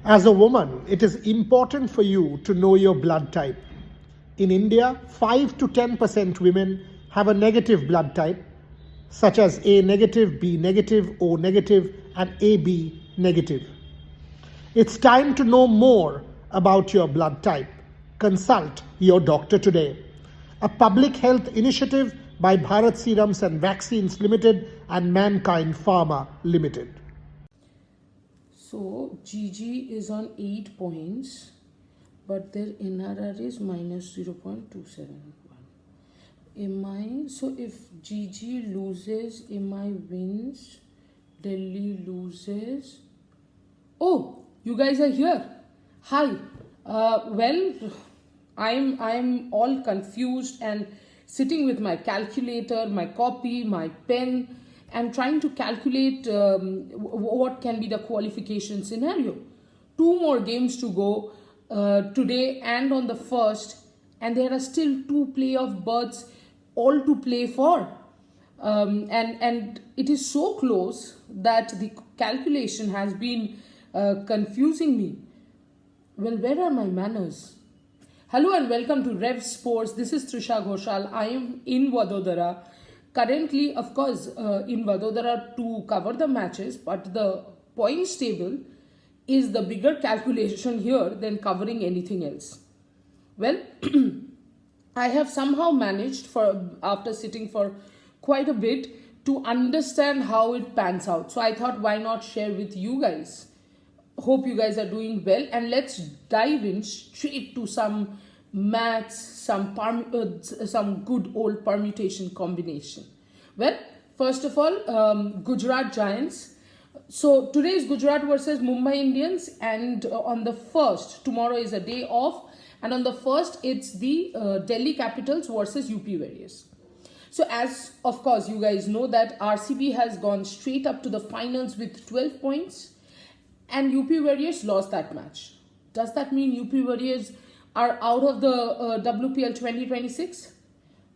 As a woman, it is important for you to know your blood type. In India, 5 to 10% women have a negative blood type, such as A negative, B negative, O negative, and AB negative. It's time to know more about your blood type. Consult your doctor today. A public health initiative by Bharat Serums and Vaccines Limited and Mankind Pharma Limited. So GG is on 8 points, but their NRR is minus 0.271. MI, so if GG loses, MI wins, Delhi loses. Oh, you guys are here. Hi. Well, I'm all confused and sitting with my calculator, my copy, my pen, and trying to calculate what can be the qualification scenario. 2 more games to go today and on the 1st, and there are still 2 playoff berths all to play for. And it is so close that the calculation has been confusing me. Well, where are my manners? Hello and welcome to Revsportz. This is Trisha Ghosal. I am in Vadodara. Currently, of course, in Vadodara to cover the matches, but the points table is the bigger calculation here than covering anything else. Well, I have somehow managed, after sitting for quite a bit, to understand how it pans out. So I thought, why not share with you guys? Hope you guys are doing well, and let's dive in straight to some maths, some good old permutation combination. Well, first of all, Gujarat Giants. So today is Gujarat versus Mumbai Indians, and on the 1st, tomorrow is a day off, and on the 1st it's the Delhi Capitals versus UP Warriors. So as of course you guys know that RCB has gone straight up to the finals with 12 points. And UP Warriors lost that match. Does that mean UP Warriors are out of the WPL 2026?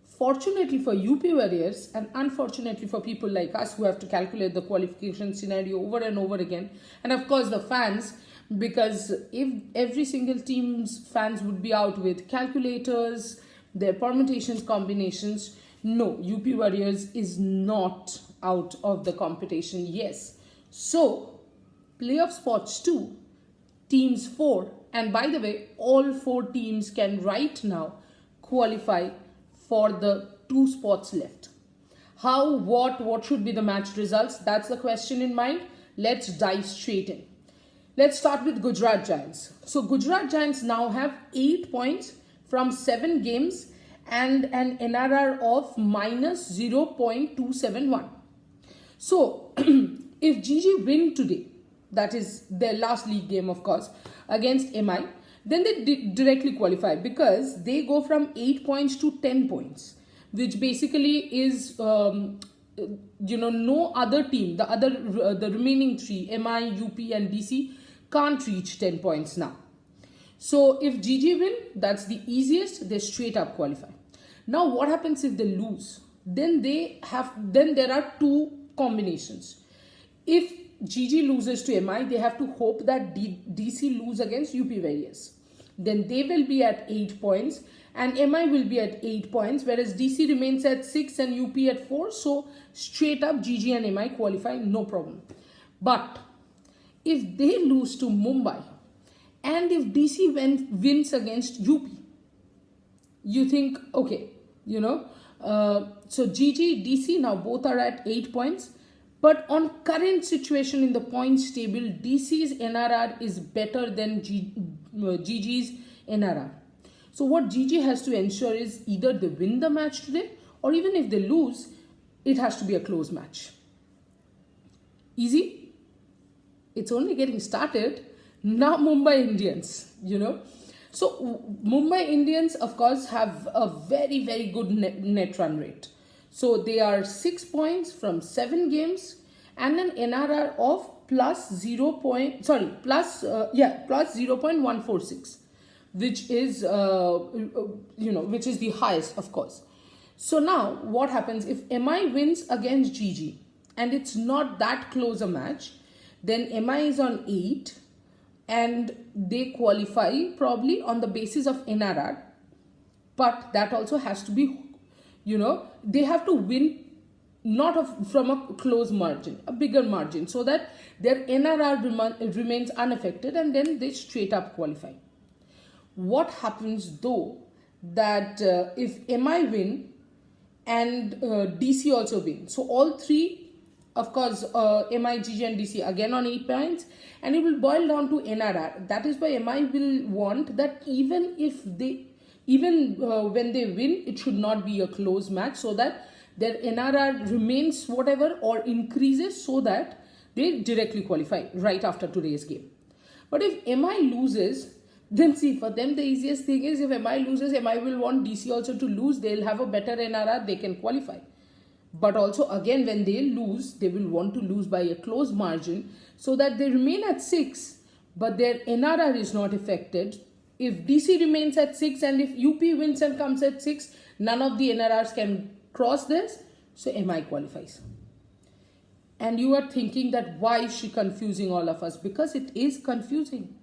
Fortunately for UP Warriors, and unfortunately for people like us who have to calculate the qualification scenario over and over again, and of course the fans, because if every single team's fans would be out with calculators, their permutations, combinations, no, UP Warriors is not out of the competition. Yes. So playoff spots 2, teams 4, and by the way, all 4 teams can right now qualify for the 2 spots left. How, what should be the match results? That's the question in mind. Let's dive straight in. Let's start with Gujarat Giants. So Gujarat Giants now have 8 points from 7 games and an NRR of minus 0.271. So if GG win today, that is their last league game, of course, against MI, then they directly qualify because they go from 8 points to 10 points, which basically is, no other team, the remaining 3, MI, UP and DC, can't reach 10 points now. So if GG win, that's the easiest, they straight up qualify. Now what happens if they lose? Then there are 2 combinations. If GG loses to MI, they have to hope that DC lose against UP Warriors. Then they will be at 8 points and MI will be at 8 points, whereas DC remains at 6 and UP at 4. So straight up GG and MI qualify, no problem. But if they lose to Mumbai and if DC wins against UP, you think, okay, so GG, DC now both are at 8 points. But on current situation in the points table, DC's NRR is better than GG's NRR. So what GG has to ensure is either they win the match today, or even if they lose, it has to be a close match. Easy? It's only getting started. Now Mumbai Indians, So Mumbai Indians, of course, have a very, very good net run rate. So they are 6 points from 7 games and an NRR of plus 0.146, which is which is the highest, of course. So now what happens if MI wins against GG and it's not that close a match? Then MI is on 8 and they qualify probably on the basis of NRR, but that also has to be, they have to win not from a close margin, a bigger margin, so that their NRR remains unaffected, and then they straight up qualify. What happens though that if MI win and DC also win, so all three, of course, MI, GG and DC again on 8 points, and it will boil down to NRR. That is why MI will want that even when they win, it should not be a close match, so that their NRR remains whatever or increases, so that they directly qualify right after today's game. But if MI loses, then see, for them the easiest thing is, if MI loses, MI will want DC also to lose. They'll have a better NRR, they can qualify. But also again, when they lose, they will want to lose by a close margin, so that they remain at 6, but their NRR is not affected. If DC remains at 6 and if UP wins and comes at 6, none of the NRRs can cross this, so MI qualifies. And you are thinking that why is she confusing all of us? Because it is confusing.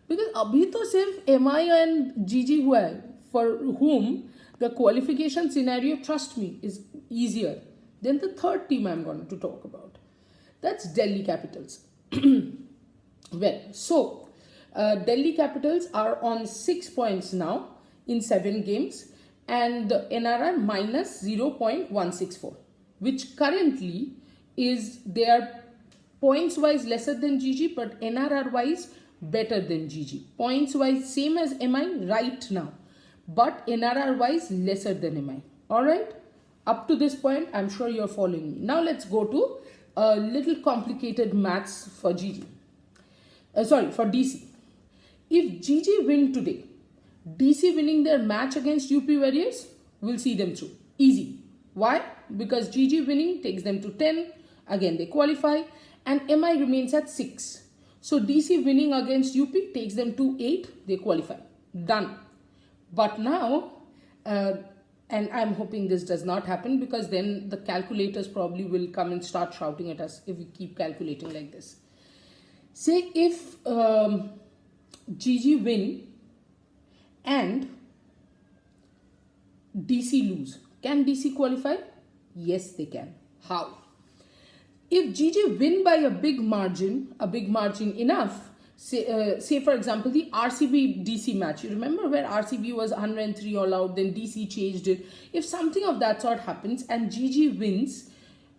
Because abhi to sirf MI and GG hua hai, for whom the qualification scenario, trust me, is easier than the third team I'm going to talk about. That's Delhi Capitals. Well, so Delhi Capitals are on 6 points now in 7 games, and the NRR minus 0.164, which currently is, they are points wise lesser than GG, but NRR wise better than GG. Points wise same as MI right now, but NRR wise lesser than MI. Alright, up to this point I'm sure you're following me. Now let's go to a little complicated maths for GG. For DC. If GG win today, DC winning their match against UP Warriors will see them through. Easy. Why? Because GG winning takes them to 10. Again, they qualify. And MI remains at 6. So DC winning against UP takes them to 8. They qualify. Done. But now, and I'm hoping this does not happen, because then the calculators probably will come and start shouting at us if we keep calculating like this. Say if GG win and DC lose. Can DC qualify? Yes, they can. How? If GG win by a big margin enough, say for example the RCB DC match, you remember where RCB was 103 all out, then DC changed it. If something of that sort happens and GG wins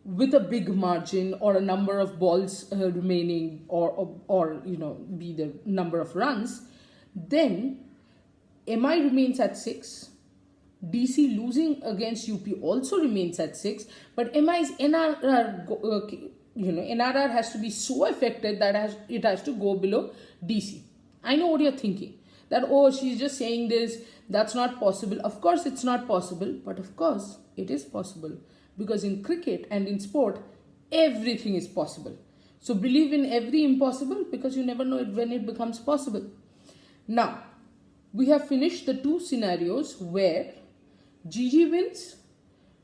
with a big margin, or a number of balls remaining, or be the number of runs, then MI remains at 6. DC losing against UP also remains at 6, but MI's NRR, NRR has to be so affected that it has to go below DC. I know what you're thinking, that oh, she's just saying this, that's not possible. Of course it's not possible, but of course it is possible, because in cricket and in sport everything is possible. So believe in every impossible, because you never know when it becomes possible. Now we have finished the 2 scenarios where GG wins,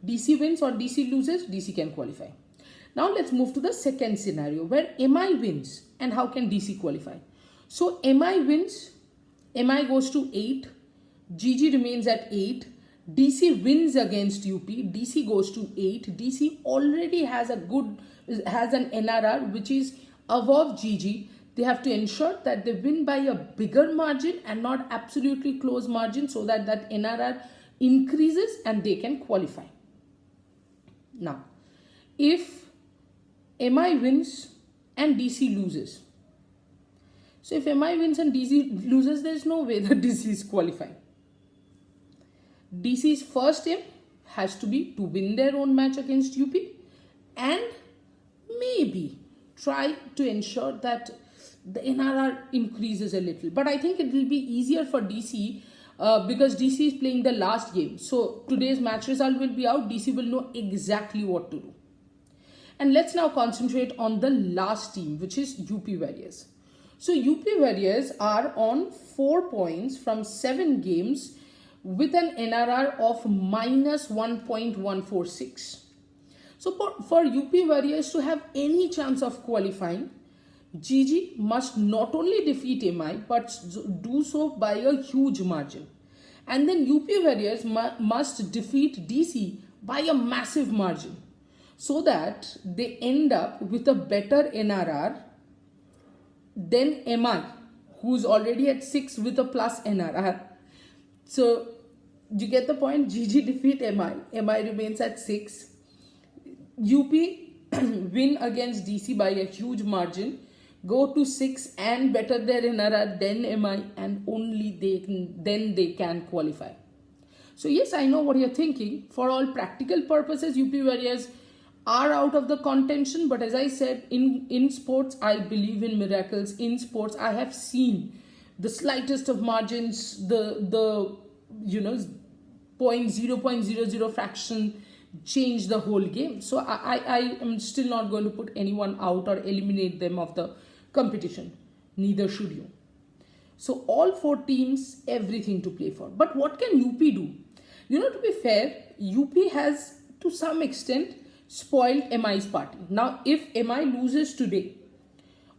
DC wins, or DC loses, DC can qualify. Now let's move to the second scenario where MI wins, and how can DC qualify? So MI wins, MI goes to 8, GG remains at 8, DC wins against UP, DC goes to 8, DC already has an NRR which is above GG. They have to ensure that they win by a bigger margin and not absolutely close margin, so that NRR increases and they can qualify. Now, if MI wins and DC loses, so if MI wins and DC loses, there is no way that DC is qualifying. DC's first aim has to be to win their own match against UP and maybe try to ensure that the NRR increases a little. But I think it will be easier for DC because DC is playing the last game. So today's match result will be out. DC will know exactly what to do. And let's now concentrate on the last team, which is UP Warriors. So UP Warriors are on 4 points from 7 games with an NRR of minus 1.146. So for UP Warriors to have any chance of qualifying, GG must not only defeat MI but do so by a huge margin. And then UP Warriors must defeat DC by a massive margin so that they end up with a better NRR than MI, who's already at 6 with a plus NRR. So you get the point? GG defeat MI remains at 6. UP win against DC by a huge margin, go to 6 and better their NRR than MI, and only they can qualify. So yes, I know what you're thinking. For all practical purposes, UP Warriors are out of the contention, but as I said, in sports, I believe in miracles. In sports, I have seen the slightest of margins, the 0.00 fraction change the whole game. So I am still not going to put anyone out or eliminate them of the competition. Neither should you. So all 4 teams, everything to play for. But what can UP do? To be fair, UP has to some extent spoiled MI's party. Now, if MI loses today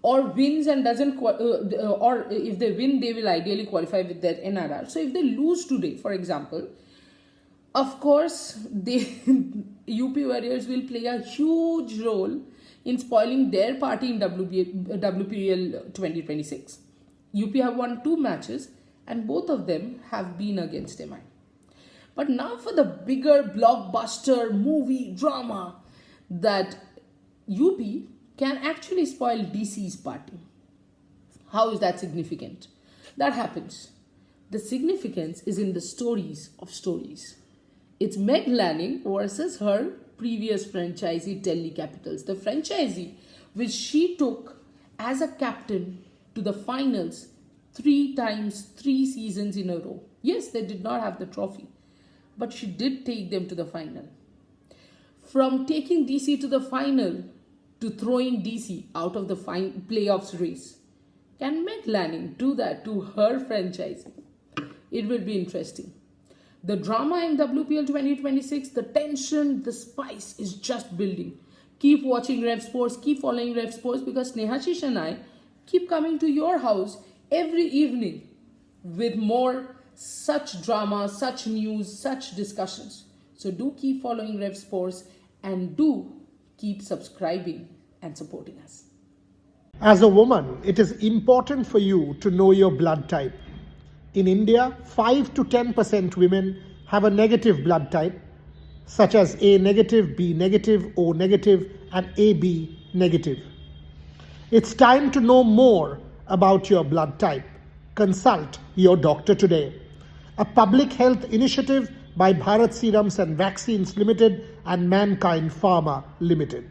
or wins and doesn't, or if they win, they will ideally qualify with their NRR. So if they lose today, for example, of course, UP Warriors will play a huge role in spoiling their party in WPL 2026. UP have won 2 matches and both of them have been against MI. But now for the bigger blockbuster movie drama that UP can actually spoil DC's party. How is that significant? That happens. The significance is in the stories of stories. It's Meg Lanning versus her previous franchisee Delhi Capitals. The franchisee which she took as a captain to the finals 3 times, 3 seasons in a row. Yes, they did not have the trophy, but she did take them to the final. From taking DC to the final to throwing DC out of the playoffs race. Can Meg Lanning do that to her franchisee? It will be interesting. The drama in WPL 2026, the tension, the spice is just building. Keep watching Revsportz, keep following Revsportz, because Snehashish and I keep coming to your house every evening with more such drama, such news, such discussions. So do keep following Revsportz and do keep subscribing and supporting us. As a woman, it is important for you to know your blood type. In India, 5 to 10% women have a negative blood type, such as A negative, B negative, O negative, and AB negative. It's time to know more about your blood type. Consult your doctor today. A public health initiative by Bharat Serums and Vaccines Limited and Mankind Pharma Limited.